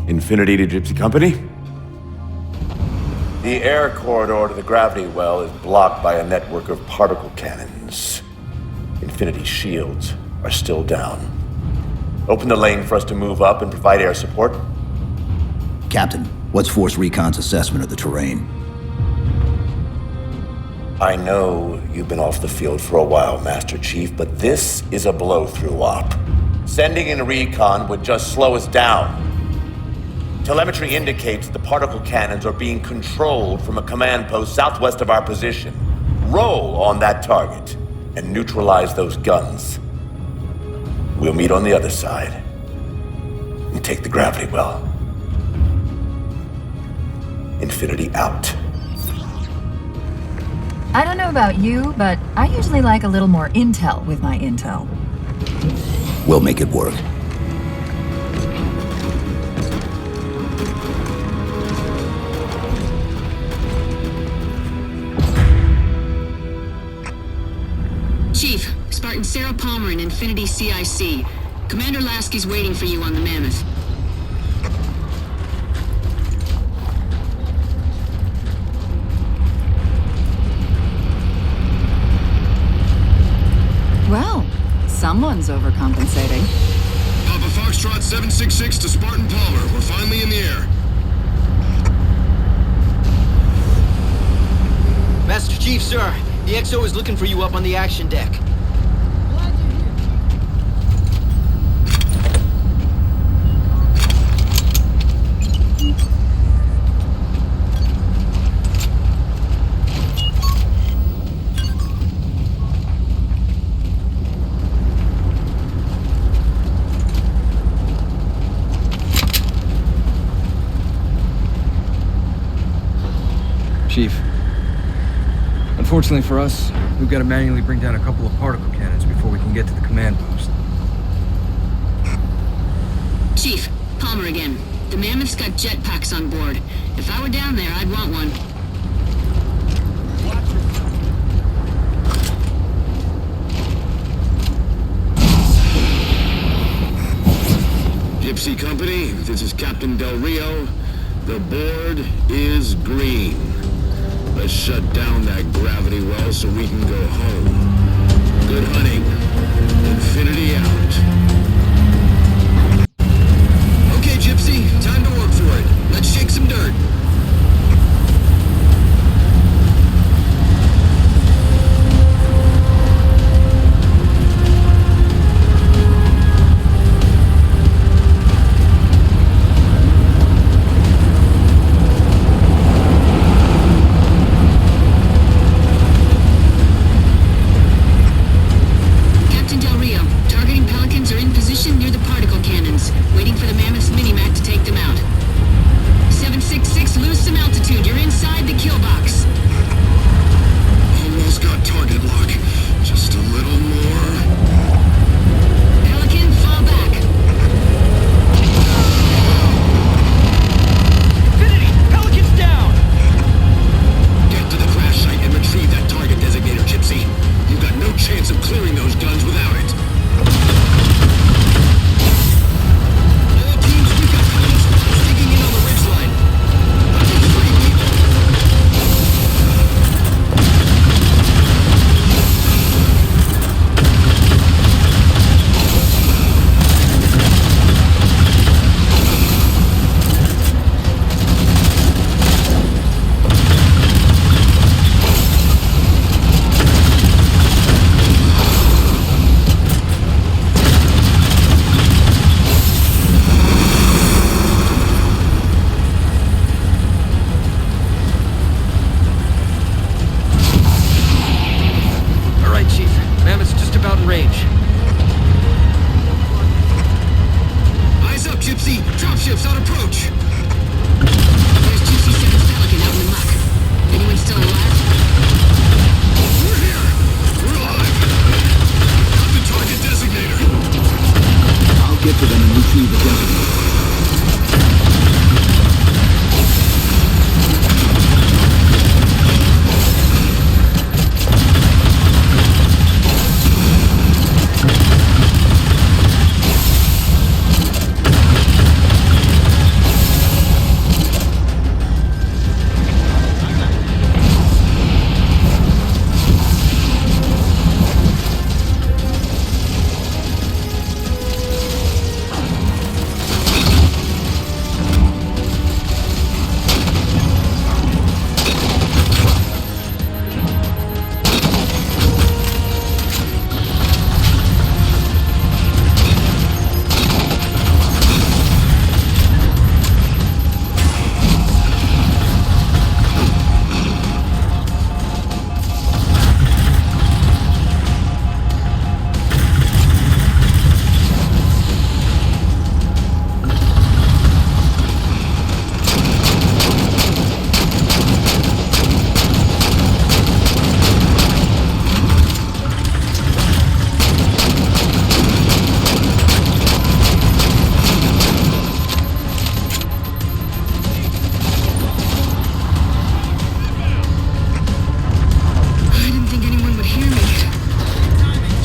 Infinity to Gypsy Company? The air corridor to the gravity well is blocked by a network of particle cannons. Infinity's shields are still down. Open the lane for us to move up and provide air support. Captain, what's Force Recon's assessment of the terrain? I know you've been off the field for a while, Master Chief, but this is a blow-through op. Sending in recon would just slow us down. Telemetry indicates the particle cannons are being controlled from a command post southwest of our position. Roll on that target and neutralize those guns. We'll meet on the other side and take the gravity well. Infinity out. I don't know about you, but I usually like a little more intel with my intel. We'll make it work. Chief, Spartan Sarah Palmer in Infinity CIC. Commander Lasky's waiting for you on the Mammoth. Well, someone's overcompensating. Papa Foxtrot 766 to Spartan Palmer. We're finally in the air. Master Chief, sir. The XO is looking for you up on the action deck. Chief. Unfortunately for us, we've got to manually bring down a couple of particle cannons before we can get to the command post. Chief, Palmer again. The Mammoth's got jetpacks on board. If I were down there, I'd want one. Gypsy Company, this is Captain Del Rio. The board is green. Let's shut down that gravity well so we can go home. Good hunting. Infinity out. Okay, Gypsy, time to work for it. Let's shake some dirt. Captain Del Rio, targeting Pelicans are in position.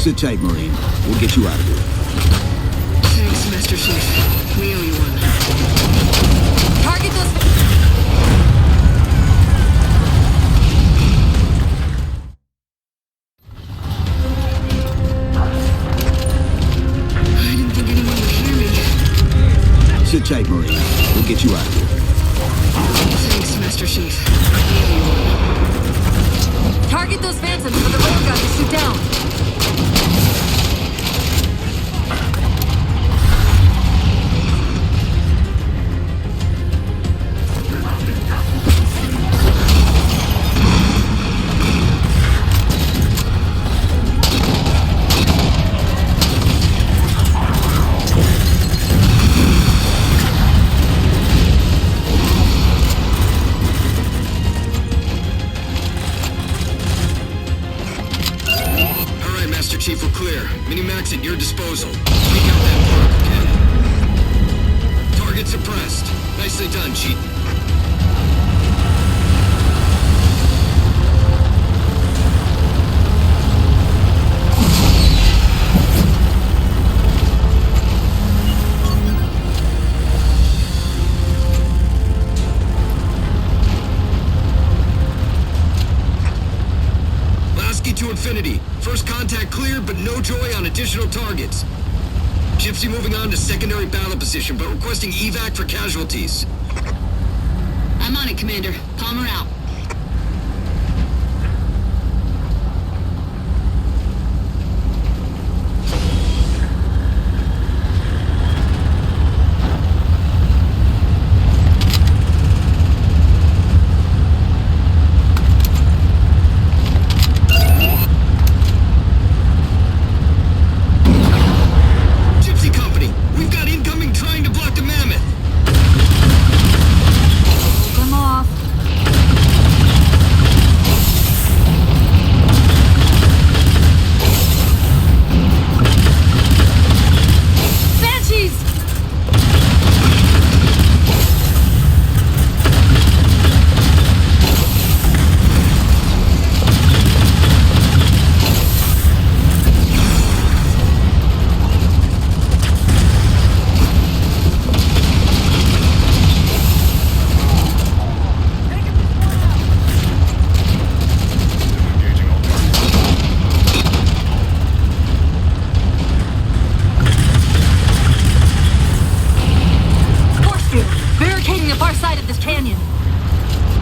Sit tight, Marine. We'll get you out of here. Thanks, Master Chief. We owe you one. Target those... I didn't think anyone would hear me. Sit tight, Marine. We'll get you out of here. Thanks, Master Chief. We owe you one. Target those phantoms for the railgun to shoot down. Chief, we're clear. Mini-Max at your disposal. Take out that particle cannon. Target suppressed. Nicely done, Chief. To infinity. First contact cleared, but no joy on additional targets. Gypsy moving on to secondary battle position, but requesting evac for casualties. I'm on it, Commander. Palmer out.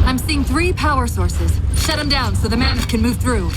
I'm seeing 3 power sources. Shut them down so the mammoth can move through.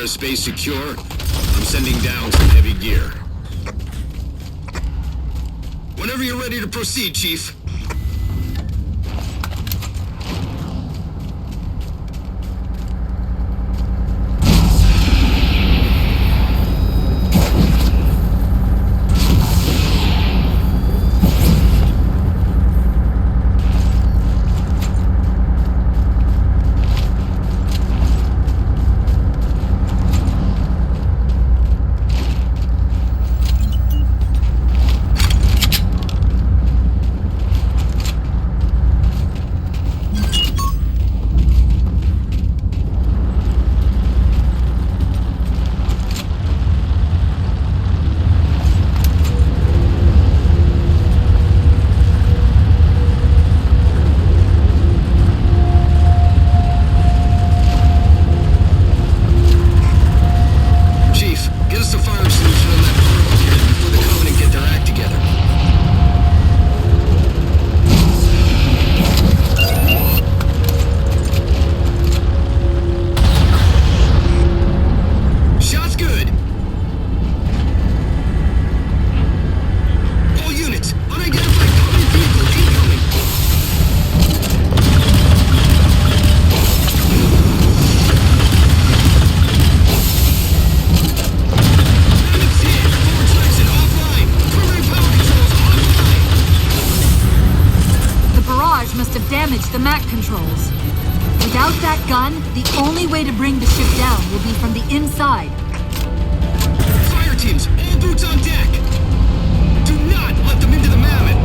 airspace secure, I'm sending down some heavy gear. Whenever you're ready to proceed, Chief. The Mac controls. Without that gun, the only way to bring the ship down will be from the inside. Fire teams, all boots on deck! Do not let them into the Mammoth!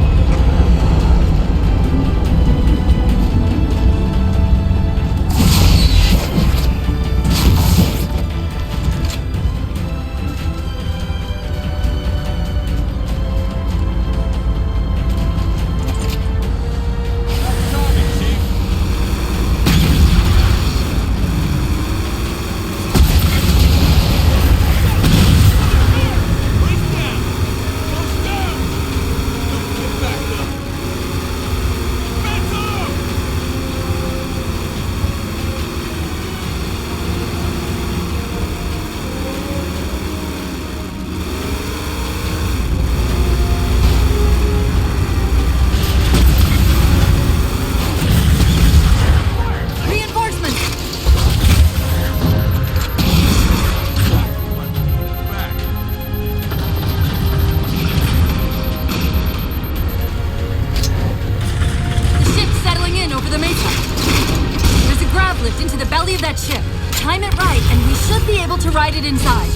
Into the belly of that ship. Time it right, and we should be able to ride it inside.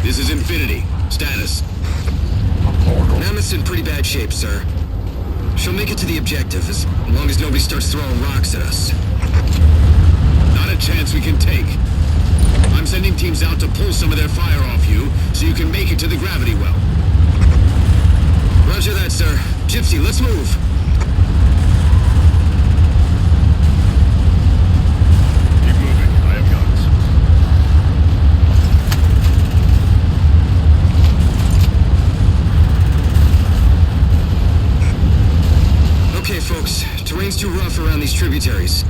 This is Infinity. Status. Mammoth's in pretty bad shape, sir. She'll make it to the objective as long as nobody starts throwing rocks at us. Not a chance we can take. I'm sending teams out to pull some of their fire off you, so you can make it to the gravity well. Roger that, sir. Gypsy, let's move. Keep moving. I have guns. Okay, folks. Terrain's too rough around these tributaries.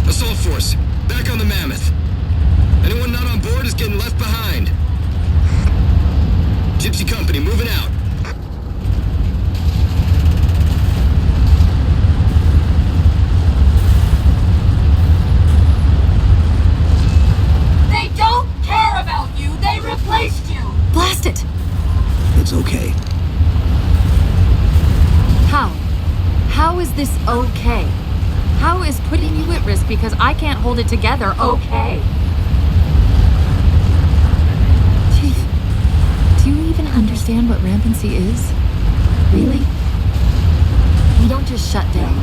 Assault force, back on the Mammoth. Anyone not on board is getting left behind. Gypsy Company, moving out. They don't care about you! They replaced you! Blast it! It's okay. How? How is this okay? How is putting you at risk because I can't hold it together okay? Chief, do you even understand what rampancy is? Really? We don't just shut down.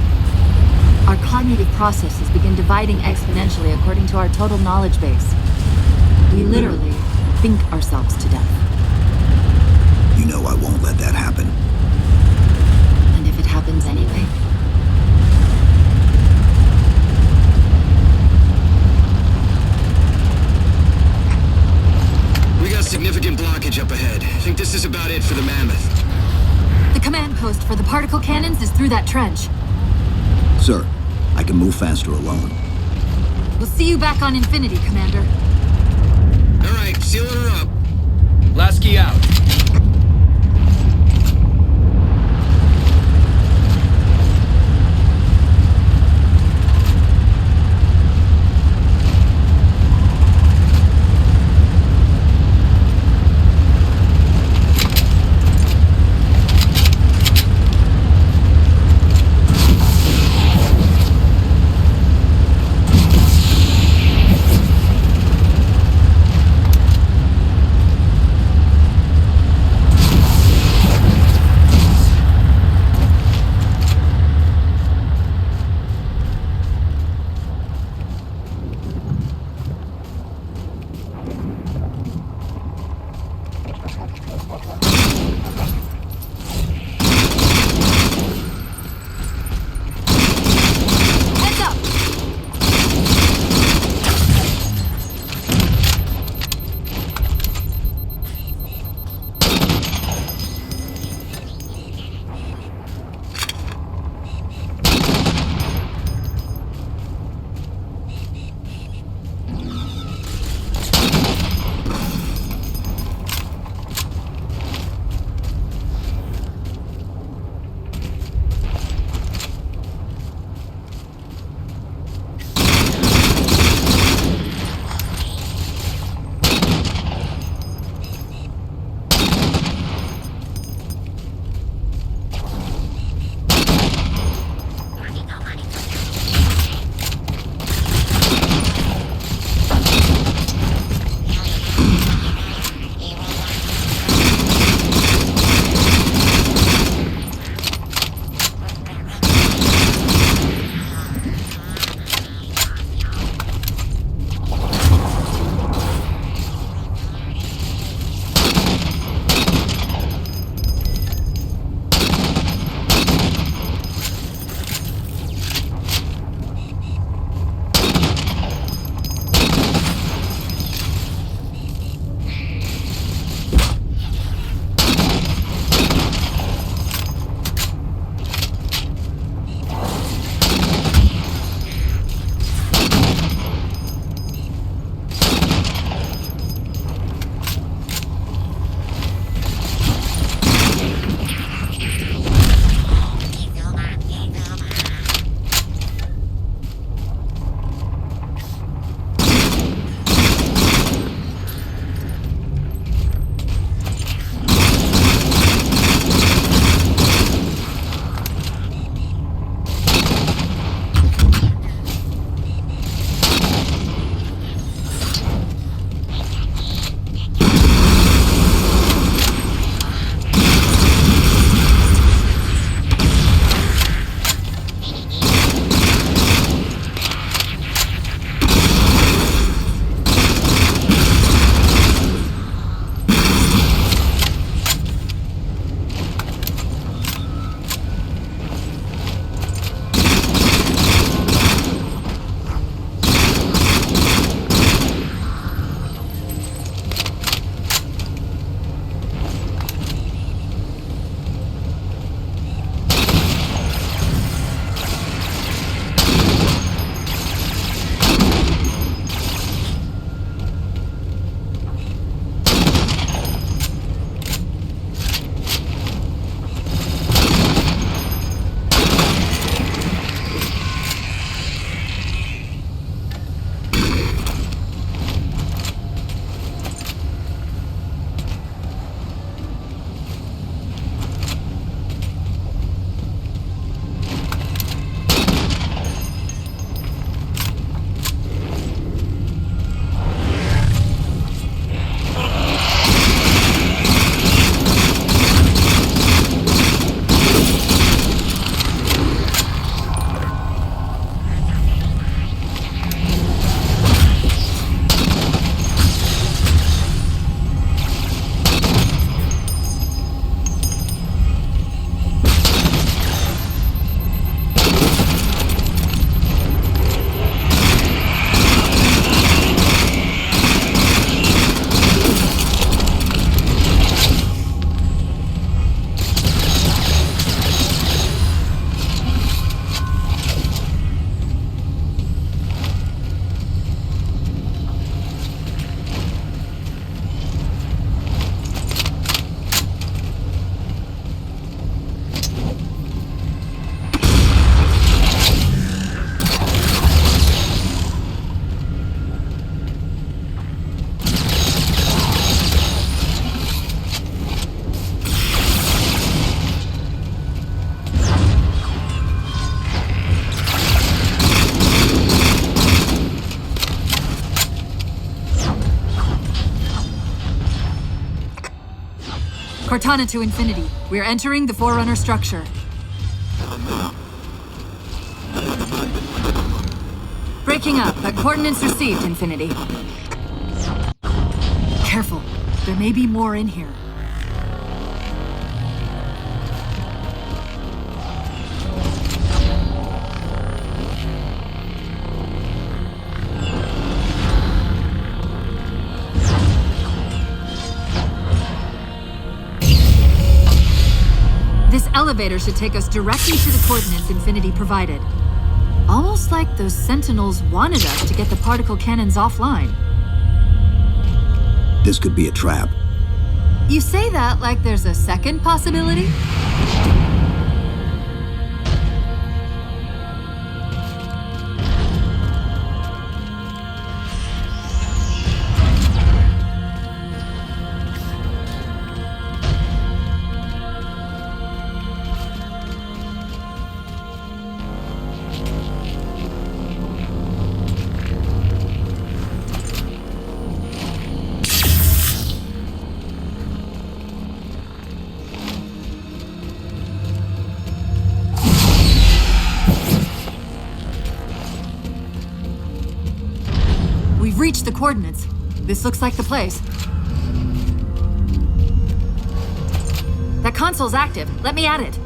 Our cognitive processes begin dividing exponentially according to our total knowledge base. We literally think ourselves to death. You know I won't let that happen. And if it happens anyway? We got significant blockage up ahead. I think this is about it for the Mammoth. The command post for the particle cannons is through that trench. Sir, I can move faster alone. We'll see you back on Infinity, Commander. All right, sealing her up. Lasky out. Cortana to Infinity. We're entering the Forerunner structure. Breaking up, but coordinates received, Infinity. Careful. There may be more in here. This elevator should take us directly to the coordinates Infinity provided. Almost like those Sentinels wanted us to get the particle cannons offline. This could be a trap. You say that like there's a second possibility? We've reached the coordinates. This looks like the place. That console's active. Let me at it.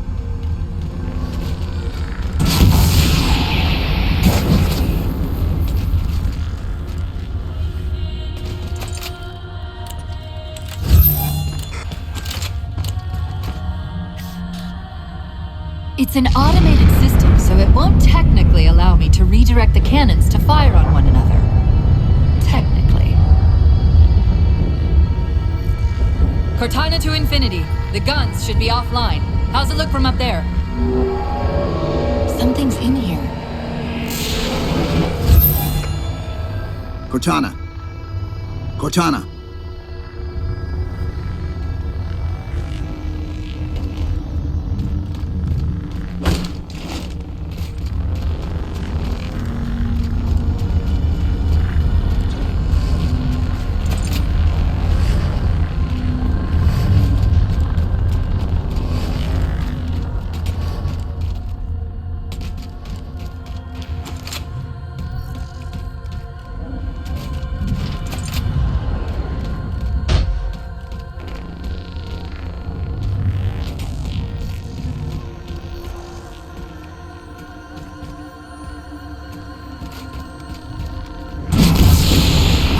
It's an automated system, so it won't technically allow me to redirect the cannons to fire on one another. Technically. Cortana to Infinity. The guns should be offline. How's it look from up there? Something's in here. Cortana. Cortana.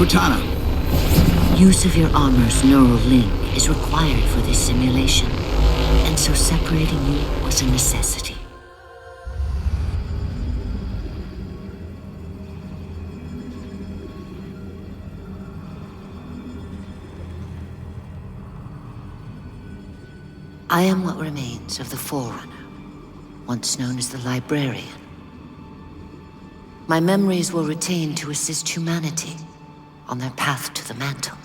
Cortana. Use of your armor's neural link is required for this simulation, and so separating you was a necessity. I am what remains of the Forerunner, once known as the Librarian. My memories were retained to assist humanity on their path to the mantle.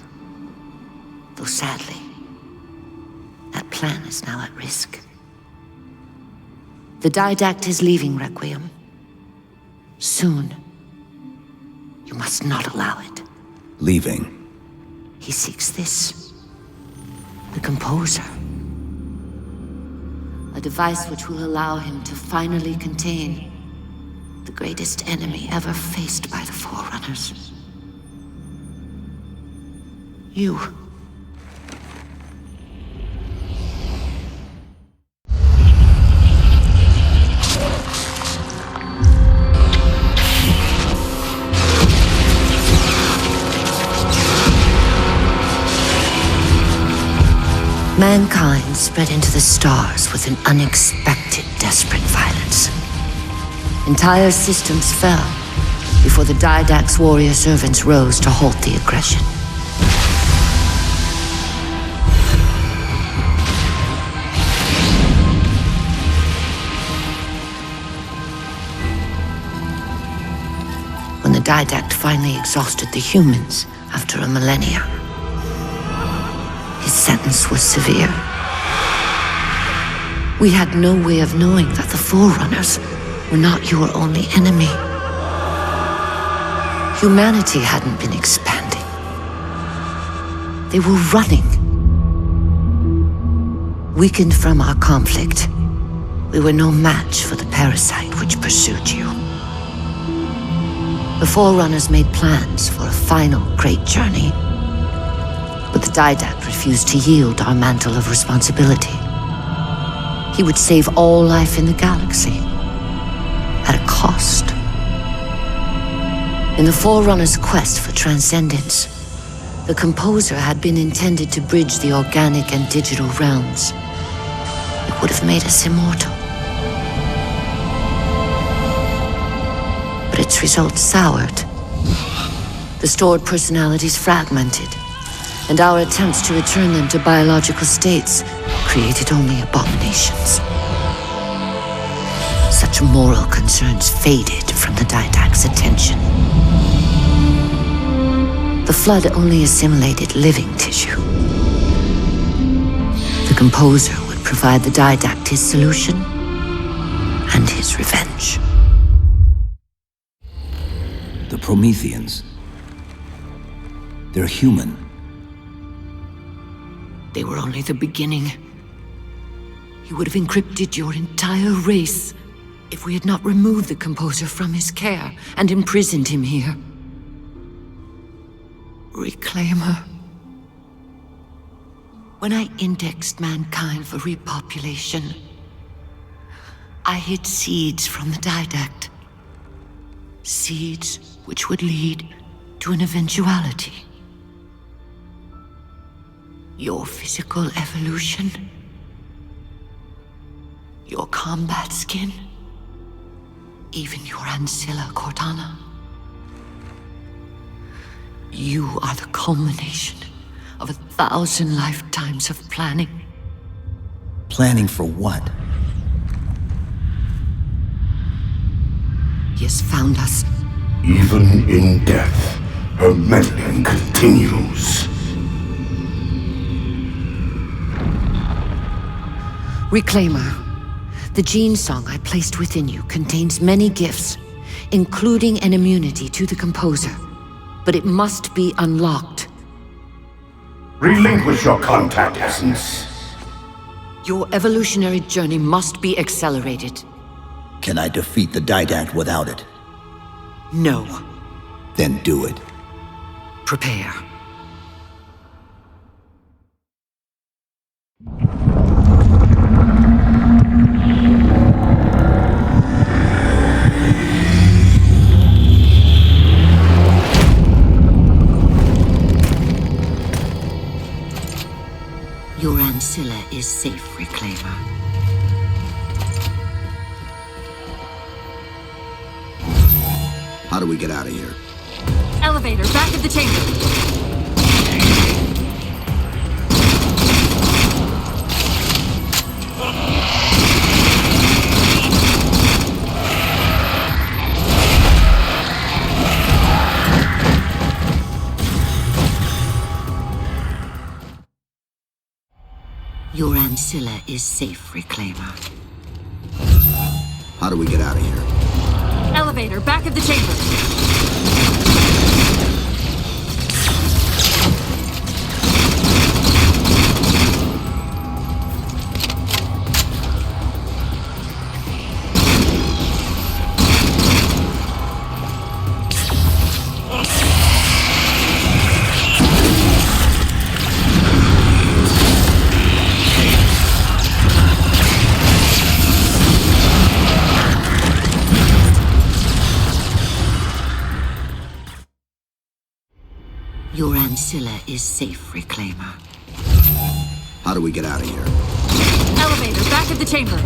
Though sadly, that plan is now at risk. The Didact is leaving Requiem. Soon. You must not allow it. Leaving. He seeks this. The Composer. A device which will allow him to finally contain the greatest enemy ever faced by the Forerunners. You. Mankind spread into the stars with an unexpected, desperate violence. Entire systems fell before the Didact's warrior servants rose to halt the aggression. When the Didact finally exhausted the humans after a millennia, his sentence was severe. We had no way of knowing that the Forerunners were not your only enemy. Humanity hadn't been expanding. They were running. Weakened from our conflict, we were no match for the parasite which pursued you. The Forerunners made plans for a final great journey, but the Didact refused to yield our mantle of responsibility. He would save all life in the galaxy, at a cost. In the Forerunners' quest for transcendence, the Composer had been intended to bridge the organic and digital realms. It would have made us immortal. But its results soured. The stored personalities fragmented, and our attempts to return them to biological states created only abominations. Such moral concerns faded from the Didact's attention. The Flood only assimilated living tissue. The Composer would provide the Didact his solution and his revenge. The Prometheans. They're human. They were only the beginning. He would have encrypted your entire race if we had not removed the Composer from his care and imprisoned him here. Reclaimer. When I indexed mankind for repopulation, I hid seeds from the Didact. Seeds which would lead to an eventuality. Your physical evolution, your combat skin, even your ancilla Cortana. You are the culmination of 1,000 lifetimes of planning. Planning for what? He has found us. Even in death, her meddling continues. Reclaimer. The gene song I placed within you contains many gifts, including an immunity to the Composer. But it must be unlocked. Relinquish your contact essence. Your evolutionary journey must be accelerated. Can I defeat the Didact without it? No. Then do it. Prepare. Your ancilla is safe, Reclaimer. How do we get out of here? Elevator, back of the chamber. Your ancilla is safe, Reclaimer. How do we get out of here? Elevator, back of the chamber. Your ancilla is safe, Reclaimer. How do we get out of here? Elevator, back of the chamber.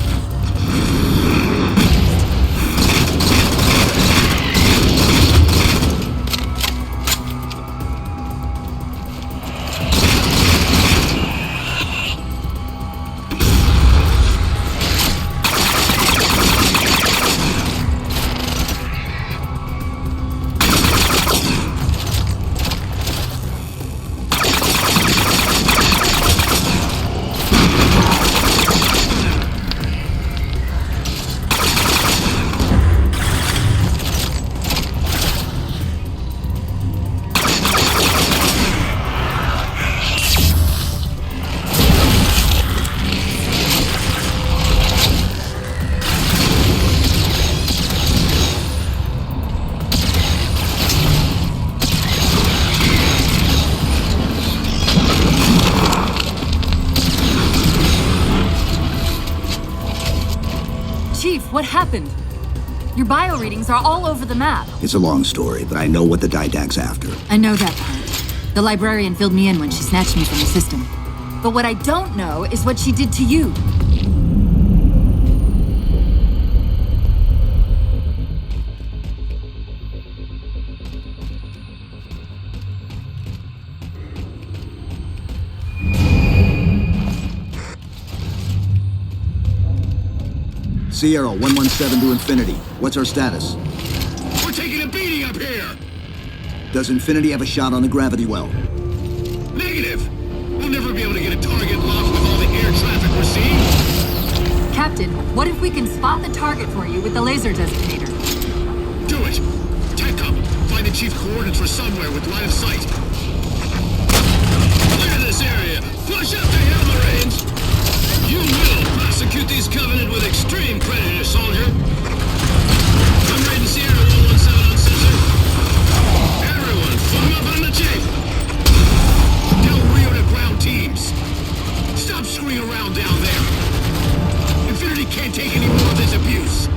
what happened? Your bio readings are all over the map. It's a long story, but I know what the Didact's after. I know that part. The librarian filled me in when she snatched me from the system. But what I don't know is what she did to you. Sierra 117 to Infinity. What's our status? We're taking a beating up here! Does Infinity have a shot on the gravity well? Negative! We'll never be able to get a target locked with all the air traffic we're seeing. Captain, what if we can spot the target for you with the laser designator? Do it! Tech up! Find the chief coordinates for somewhere with line of sight. Clear this area! Flush out the Hill Marines! You will prosecute these Covenant with extreme prejudice, soldier! I'm reading Sierra 117 on sensor. Everyone, form up on the chief! Tell Rio to ground teams. Stop screwing around down there. Infinity can't take any more of this abuse.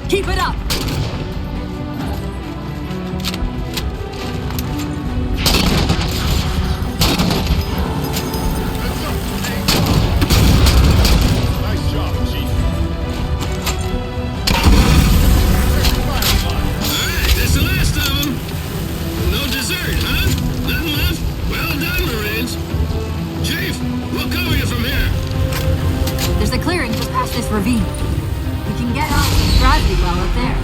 Keep it up! Nice job, Chief. Alright, that's the last of them. No dessert, huh? Nothing left? Well done, Marines. Chief, we'll cover you from here. There's a clearing just past this ravine. We can get out to the gravity well up there.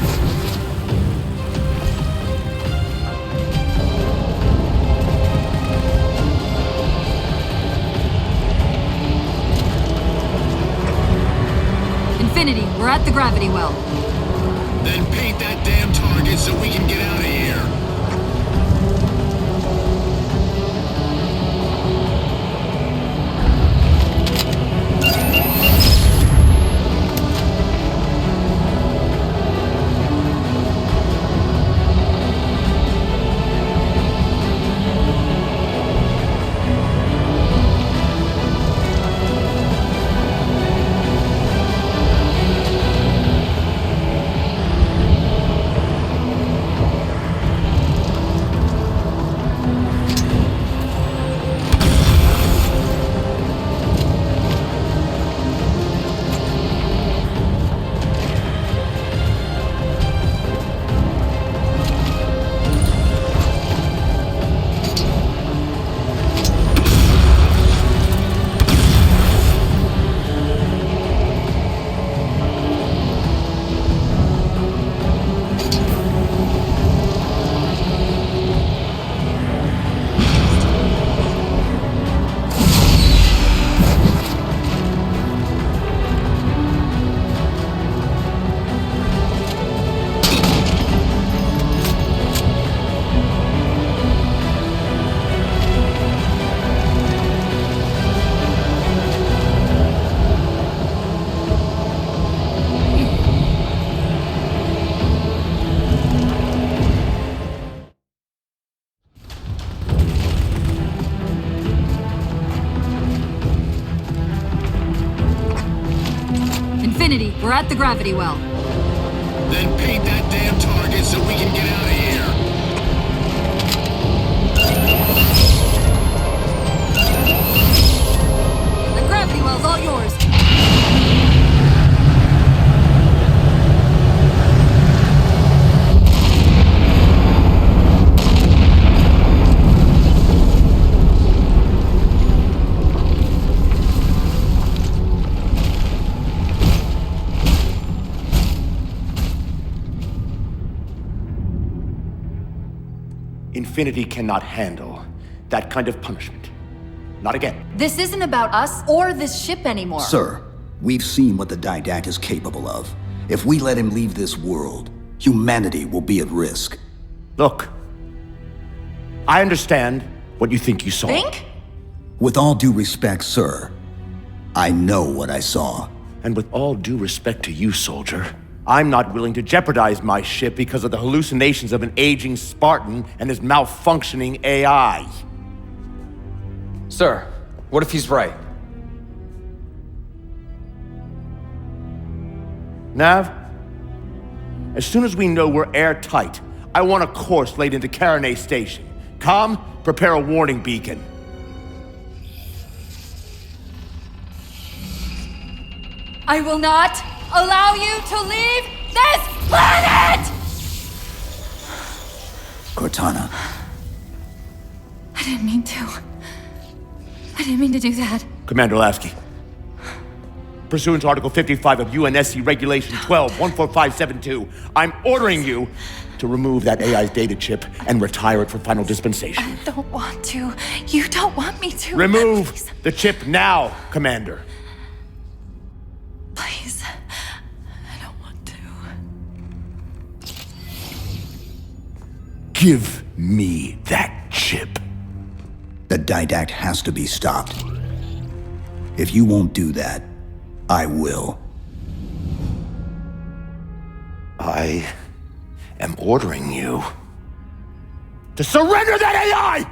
Infinity, we're at the gravity well. Then paint that damn target so we can get out of here. We're at the gravity well. Then paint that damn target so we can get out of here. The gravity well's all yours. Infinity cannot handle that kind of punishment. Not again. This isn't about us or this ship anymore. Sir, we've seen what the Didact is capable of. If we let him leave this world, humanity will be at risk. Look, I understand what you think you saw. Think? With all due respect, sir, I know what I saw. And with all due respect to you, soldier, I'm not willing to jeopardize my ship because of the hallucinations of an aging Spartan and his malfunctioning AI. Sir, what if he's right? Nav, as soon as we know we're airtight, I want a course laid into Caranay Station. Com, prepare a warning beacon. I will not allow you to leave this planet! Cortana, I didn't mean to. I didn't mean to do that. Commander Lasky, pursuant to Article 55 of UNSC Regulation 12-14572, I'm ordering you to remove that AI's data chip and retire it for final dispensation. I don't want to. You don't want me to. Remove Please. the chip now, Commander. Please. I don't want to. Give me that chip. the Didact has to be stopped. If you won't do that, I will. I am ordering you to surrender that AI!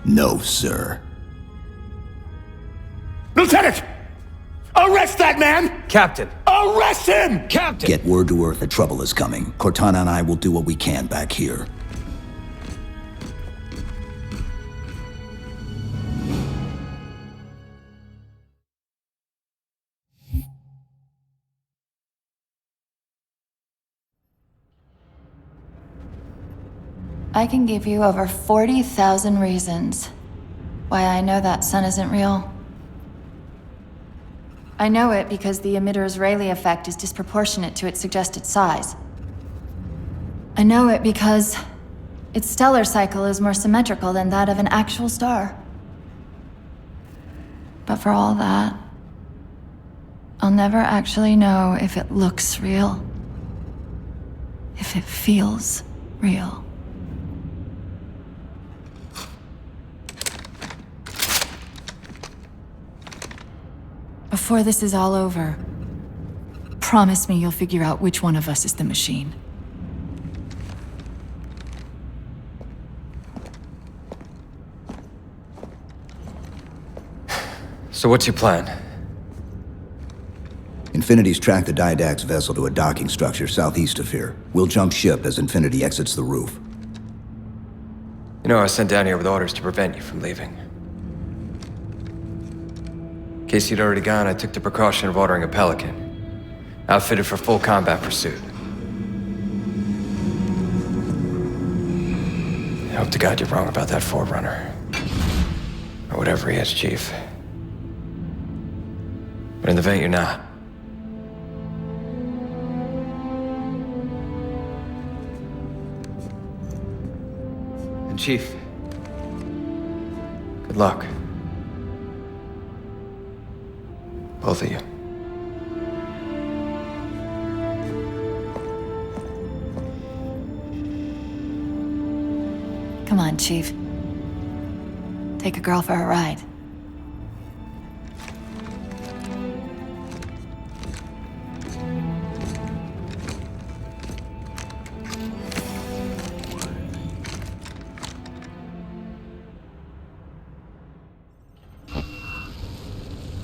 No, sir. Lieutenant! Arrest that man! Captain! Arrest him! Captain! Get word to Earth that trouble is coming. Cortana and I will do what we can back here. I can give you over 40,000 reasons why I know that sun isn't real. I know it because the emitter's Rayleigh effect is disproportionate to its suggested size. I know it because its stellar cycle is more symmetrical than that of an actual star. But for all that, I'll never actually know if it looks real, if it feels real. Before this is all over, promise me you'll figure out which one of us is the machine. So what's your plan? Infinity's tracked the Didact's vessel to a docking structure southeast of here. We'll jump ship as Infinity exits the roof. You know, I was sent down here with orders to prevent you from leaving. In case you'd already gone, I took the precaution of ordering a Pelican, outfitted for full combat pursuit. I hope to God you're wrong about that Forerunner. Or whatever he is, Chief. But in the event you're not. And Chief, good luck. Both of you. Come on, Chief. Take a girl for a ride.